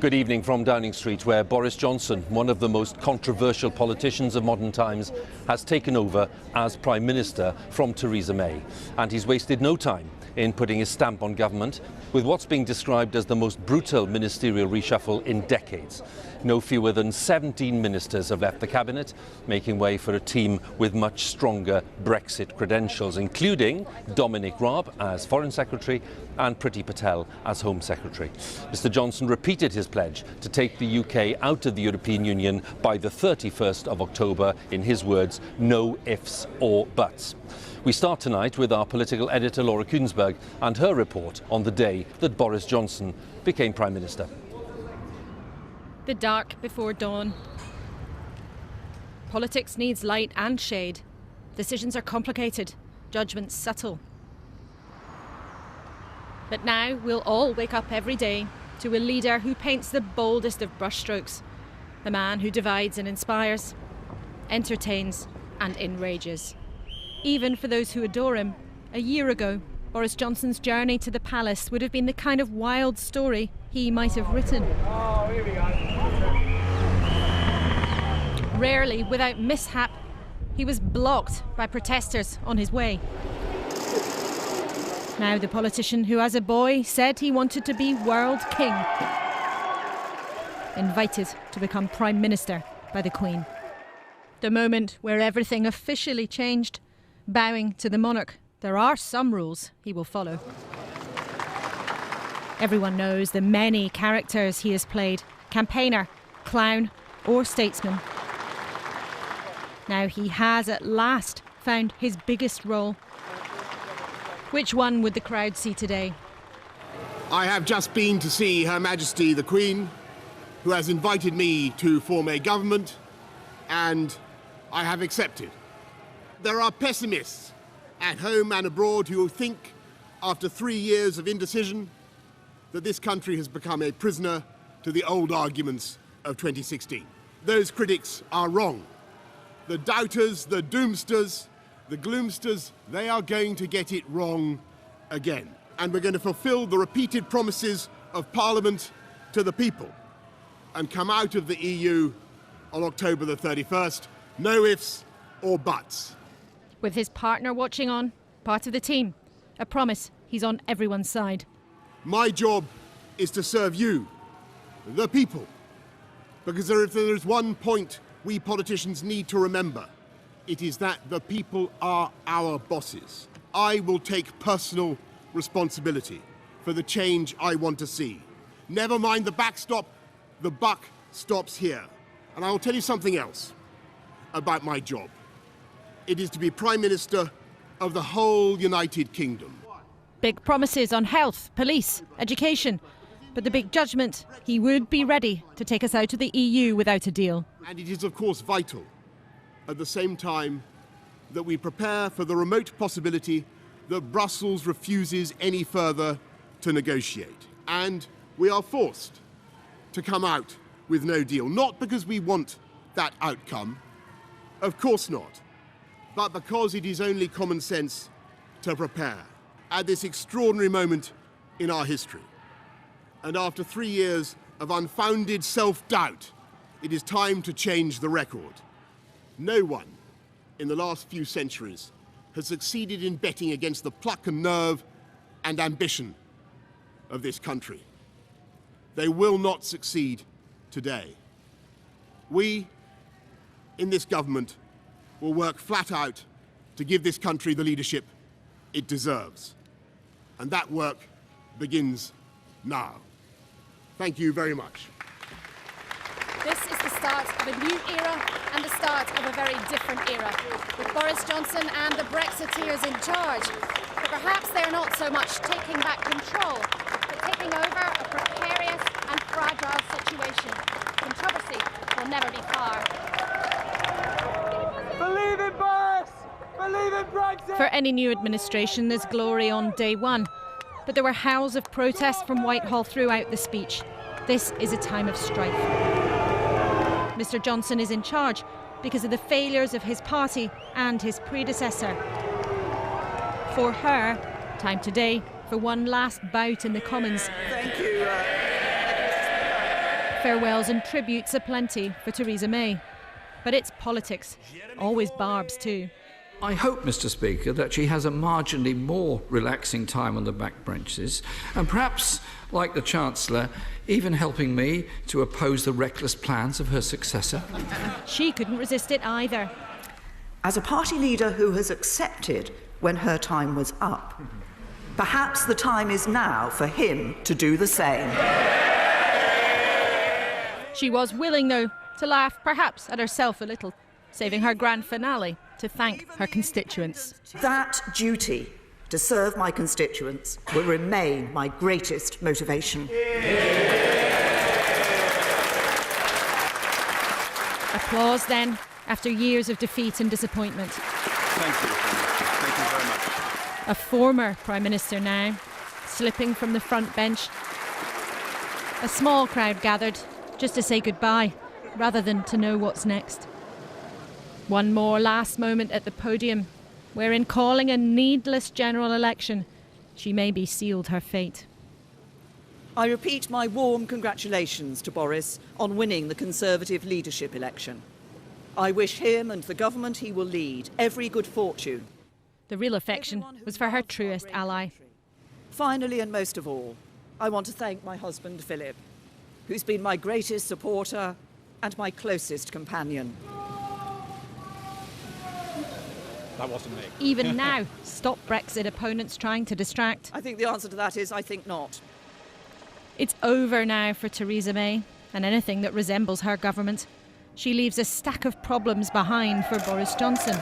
Good evening from Downing Street, where Boris Johnson, one of the most controversial politicians of modern times, has taken over as Prime Minister from Theresa May. And he's wasted no time in putting his stamp on government with what's being described as the most brutal ministerial reshuffle in decades. No fewer than 17 ministers have left the cabinet, making way for a team with much stronger Brexit credentials, including Dominic Raab as Foreign Secretary and Priti Patel as Home Secretary. Mr Johnson repeated his pledge to take the UK out of the European Union by the 31st of October. In his words, no ifs or buts. We start tonight with our political editor Laura Kuenssberg and her report on the day that Boris Johnson became Prime Minister. The dark before dawn. Politics needs light and shade. Decisions are complicated, judgments subtle. But now we'll all wake up every day to a leader who paints the boldest of brushstrokes, a man who divides and inspires, entertains and enrages. Even for those who adore him, a year ago, Boris Johnson's journey to the palace would have been the kind of wild story he might have written. Oh, here we go. Rarely without mishap, he was blocked by protesters on his way. Now the politician who as a boy said he wanted to be world king, invited to become Prime Minister by the Queen. The moment where everything officially changed, bowing to the monarch. There are some rules he will follow. Everyone knows the many characters he has played: campaigner, clown or statesman. Now he has at last found his biggest role. Which one would the crowd see today? I have just been to see Her Majesty the Queen, who has invited me to form a government, and I have accepted. There are pessimists at home and abroad who think, after 3 years of indecision, that this country has become a prisoner to the old arguments of 2016. Those critics are wrong. The doubters, the doomsters, the gloomsters, they are going to get it wrong again. And we're going to fulfill the repeated promises of Parliament to the people and come out of the EU on October the 31st. No ifs or buts. With his partner watching on, part of the team, a promise he's on everyone's side. My job is to serve you, the people, because if there is one point we politicians need to remember, it is that the people are our bosses. I will take personal responsibility for the change I want to see. Never mind the backstop, the buck stops here. And I will tell you something else about my job. It is to be Prime Minister of the whole United Kingdom. Big promises on health, police, education. But the big judgment, he would be ready to take us out of the EU without a deal. And it is, of course, vital, at the same time, that we prepare for the remote possibility that Brussels refuses any further to negotiate. And we are forced to come out with no deal. Not because we want that outcome, of course not, but because it is only common sense to prepare at this extraordinary moment in our history. And after 3 years of unfounded self-doubt, it is time to change the record. No one in the last few centuries has succeeded in betting against the pluck and nerve and ambition of this country. They will not succeed today. We, in this government, will work flat out to give this country the leadership it deserves. And that work begins now. Thank you very much. This is the start of a new era and the start of a very different era, with Boris Johnson and the Brexiteers in charge. But perhaps they're not so much taking back control, but taking over a precarious and fragile situation. Controversy will never be far. Believe in Boris! Believe in Brexit! For any new administration, there's glory on day one. But there were howls of protest from Whitehall throughout the speech. This is a time of strife. Mr Johnson is in charge because of the failures of his party and his predecessor. For her, time today for one last bout in the Commons. Thank you. Farewells and tributes aplenty for Theresa May. But it's politics, always barbs too. I hope, Mr. Speaker, that she has a marginally more relaxing time on the back benches and perhaps, like the Chancellor, even helping me to oppose the reckless plans of her successor. She couldn't resist it either. As a party leader who has accepted when her time was up, perhaps the time is now for him to do the same. She was willing, though, to laugh perhaps at herself a little, saving her grand finale to thank her constituents. That duty to serve my constituents will remain my greatest motivation. Applause then, after years of defeat and disappointment. Thank you. Thank you very much. A former Prime Minister now, slipping from the front bench. A small crowd gathered just to say goodbye, rather than to know what's next. One more last moment at the podium, where in calling a needless general election, she maybe sealed her fate. I repeat my warm congratulations to Boris on winning the Conservative leadership election. I wish him and the government he will lead every good fortune. The real affection was for her truest ally. Finally, and most of all, I want to thank my husband, Philip, who's been my greatest supporter and my closest companion. That wasn't me. Even now, stop Brexit opponents trying to distract. I think the answer to that is I think not. It's over now for Theresa May and anything that resembles her government. She leaves a stack of problems behind for Boris Johnson.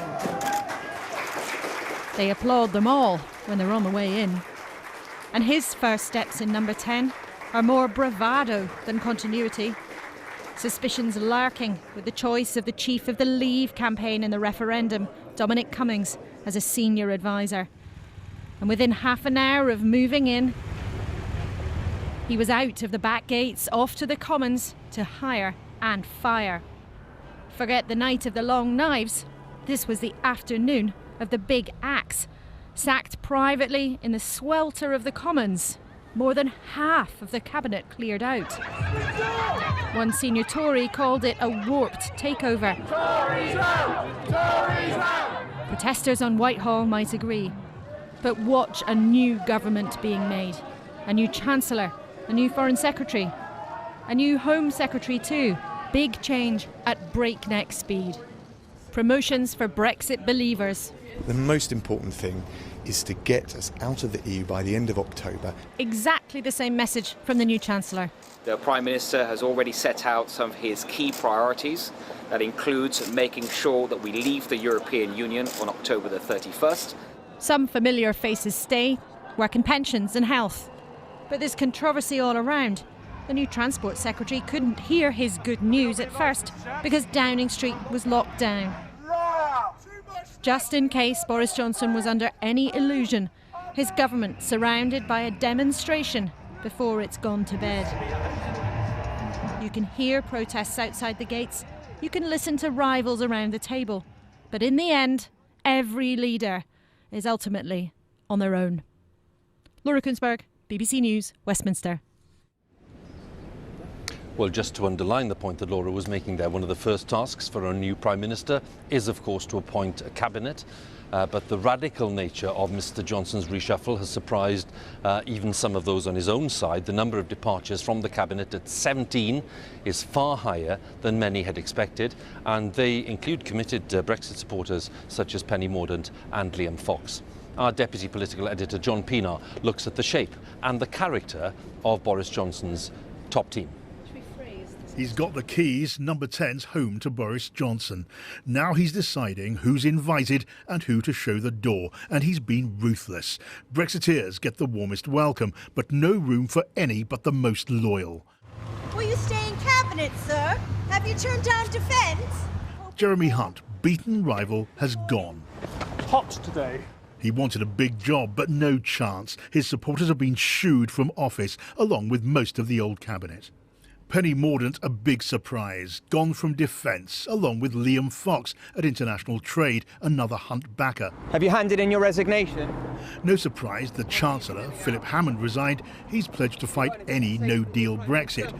They applaud them all when they're on the way in. And his first steps in number 10 are more bravado than continuity. Suspicions lurking with the choice of the chief of the Leave campaign in the referendum, Dominic Cummings, as a senior advisor. And within half an hour of moving in, he was out of the back gates, off to the Commons to hire and fire. Forget the night of the long knives. This was the afternoon of the big axe. Sacked privately in the swelter of the Commons. More than half of the cabinet cleared out. One senior Tory called it a warped takeover. Tories out! Tories out! Protesters on Whitehall might agree. But watch a new government being made. A new Chancellor, a new Foreign Secretary, a new Home Secretary too. Big change at breakneck speed. Promotions for Brexit believers. The most important thing is to get us out of the EU by the end of October. Exactly the same message from the new Chancellor. The Prime Minister has already set out some of his key priorities. That includes making sure that we leave the European Union on October the 31st. Some familiar faces stay, work in pensions and health. But there's controversy all around. The new Transport Secretary couldn't hear his good news at first because Downing Street was locked down. Just in case Boris Johnson was under any illusion, his government surrounded by a demonstration before it's gone to bed. You can hear protests outside the gates. You can listen to rivals around the table. But in the end, every leader is ultimately on their own. Laura Kunzberg, BBC News, Westminster. Well, just to underline the point that Laura was making there, one of the first tasks for a new Prime Minister is, of course, to appoint a cabinet. But the radical nature of Mr Johnson's reshuffle has surprised even some of those on his own side. The number of departures from the cabinet at 17 is far higher than many had expected, and they include committed Brexit supporters such as Penny Mordaunt and Liam Fox. Our Deputy Political Editor John Pienaar looks at the shape and the character of Boris Johnson's top team. He's got the keys, number 10's home to Boris Johnson. Now he's deciding who's invited and who to show the door, and he's been ruthless. Brexiteers get the warmest welcome, but no room for any but the most loyal. Will you stay in cabinet, sir? Have you turned down defence? Jeremy Hunt, beaten rival, has gone. Hot today. He wanted a big job, but no chance. His supporters have been shooed from office, along with most of the old cabinet. Penny Mordaunt, a big surprise, gone from defence, along with Liam Fox at international trade, another Hunt backer. Have you handed in your resignation? No surprise, the Chancellor, Philip Hammond, resigned. He's pledged to fight any no-deal Brexit.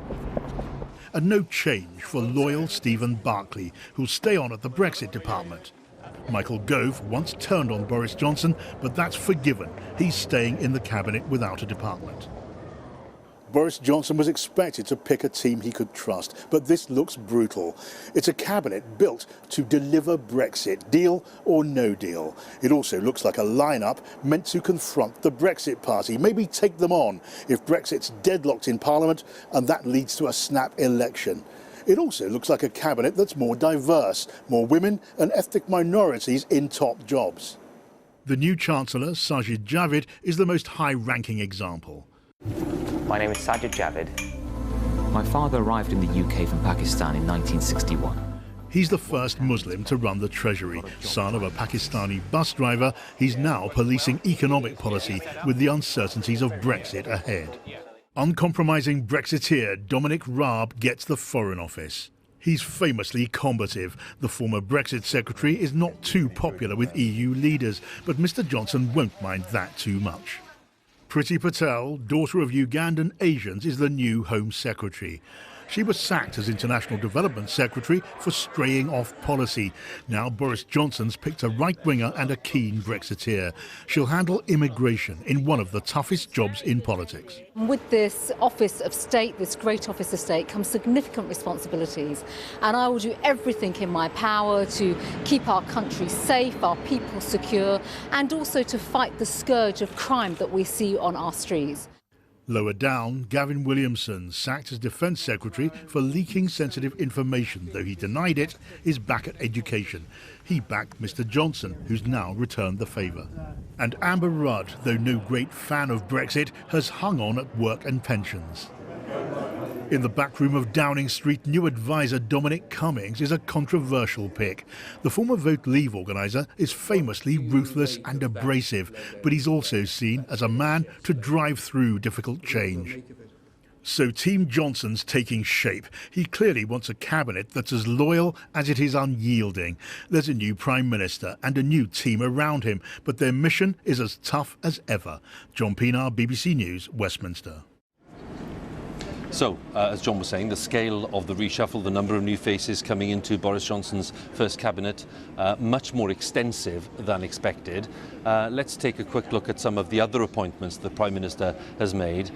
and no change for loyal Stephen Barclay, who'll stay on at the Brexit department. Michael Gove once turned on Boris Johnson, but that's forgiven. He's staying in the cabinet without a department. Boris Johnson was expected to pick a team he could trust, but this looks brutal. It's a cabinet built to deliver Brexit, deal or no deal. It also looks like a lineup meant to confront the Brexit party, maybe take them on if Brexit's deadlocked in Parliament and that leads to a snap election. It also looks like a cabinet that's more diverse, more women and ethnic minorities in top jobs. The new Chancellor, Sajid Javid, is the most high-ranking example. My name is Sajid Javid. My father arrived in the UK from Pakistan in 1961. He's the first Muslim to run the Treasury. Son of a Pakistani bus driver, he's now policing economic policy with the uncertainties of Brexit ahead. Uncompromising Brexiteer Dominic Raab gets the Foreign Office. He's famously combative. The former Brexit secretary is not too popular with EU leaders, but Mr Johnson won't mind that too much. Priti Patel, daughter of Ugandan Asians, is the new Home Secretary. She was sacked as International Development Secretary for straying off policy. Now Boris Johnson's picked a right-winger and a keen Brexiteer. She'll handle immigration in one of the toughest jobs in politics. With this office of state, this great office of state, comes significant responsibilities. And I will do everything in my power to keep our country safe, our people secure, and also to fight the scourge of crime that we see on our streets. Lower down, Gavin Williamson, sacked as Defence Secretary for leaking sensitive information, though he denied it, is back at education. He backed Mr Johnson, who's now returned the favour. And Amber Rudd, though no great fan of Brexit, has hung on at work and pensions. In the back room of Downing Street, new advisor Dominic Cummings is a controversial pick. The former Vote Leave organiser is famously ruthless and abrasive, but he's also seen as a man to drive through difficult change. So Team Johnson's taking shape. He clearly wants a cabinet that's as loyal as it is unyielding. There's a new Prime Minister and a new team around him, but their mission is as tough as ever. John Pienaar, BBC News, Westminster. So, as John was saying, the scale of the reshuffle, the number of new faces coming into Boris Johnson's first cabinet, much more extensive than expected. Let's take a quick look at some of the other appointments the Prime Minister has made.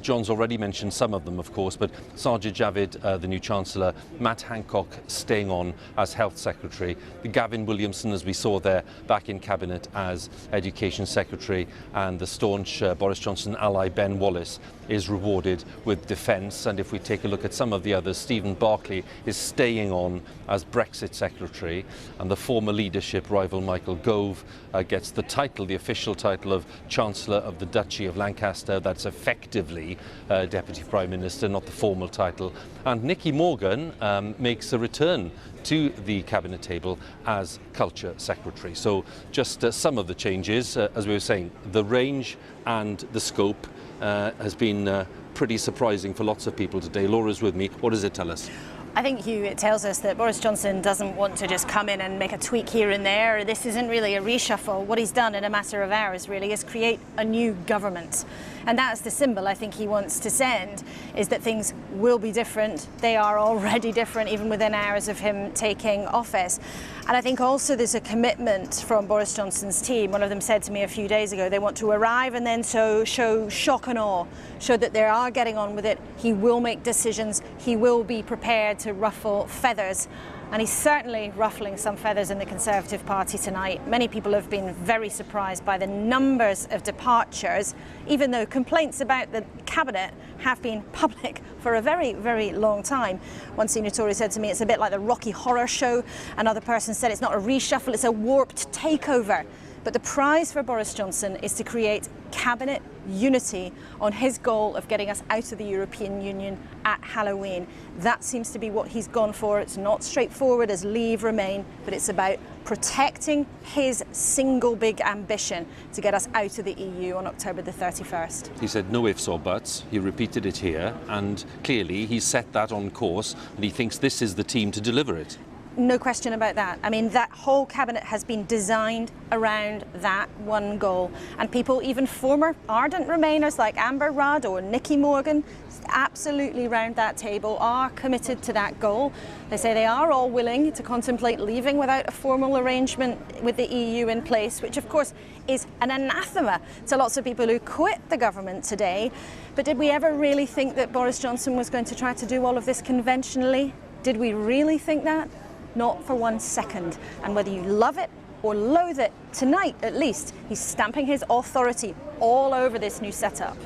John's already mentioned some of them, of course, but Sajid Javid, the new Chancellor, Matt Hancock staying on as Health Secretary, Gavin Williamson, as we saw there, back in Cabinet as Education Secretary, and the staunch Boris Johnson ally Ben Wallace is rewarded with Defence. And if we take a look at some of the others, Stephen Barclay is staying on as Brexit Secretary, and the former leadership rival Michael Gove gets the title, the official title of Chancellor of the Duchy of Lancaster. That's effectively Deputy Prime Minister, not the formal title. And Nicky Morgan makes a return to the cabinet table as Culture Secretary. So just some of the changes, as we were saying, the range and the scope has been pretty surprising for lots of people today. Laura's with me. What does it tell us? I think, Hugh, it tells us that Boris Johnson doesn't want to just come in and make a tweak here and there. This isn't really a reshuffle. What he's done in a matter of hours, really, is create a new government. And that's the symbol I think he wants to send, is that things will be different. They are already different, even within hours of him taking office. And I think also there's a commitment from Boris Johnson's team. One of them said to me a few days ago, they want to arrive and then show shock and awe, show that they are getting on with it. He will make decisions. He will be prepared to ruffle feathers. And he's certainly ruffling some feathers in the Conservative Party tonight. Many people have been very surprised by the numbers of departures, even though complaints about the cabinet have been public for a very, very long time. One senior Tory said to me, it's a bit like the Rocky Horror Show. Another person said it's not a reshuffle, it's a warped takeover. But the prize for Boris Johnson is to create cabinet unity on his goal of getting us out of the European Union at Halloween. That seems to be what he's gone for. It's not straightforward as Leave Remain, but it's about protecting his single big ambition to get us out of the EU on October the 31st. He said no ifs or buts. He repeated it here, and clearly he's set that on course, and he thinks this is the team to deliver it. No question about that. I mean, that whole cabinet has been designed around that one goal. And people, even former ardent Remainers like Amber Rudd or Nicky Morgan, absolutely round that table are committed to that goal. They say they are all willing to contemplate leaving without a formal arrangement with the EU in place, which of course is an anathema to lots of people who quit the government today. But did we ever really think that Boris Johnson was going to try to do all of this conventionally? Did we really think that? Not for 1 second. And whether you love it or loathe it, tonight at least, he's stamping his authority all over this new setup.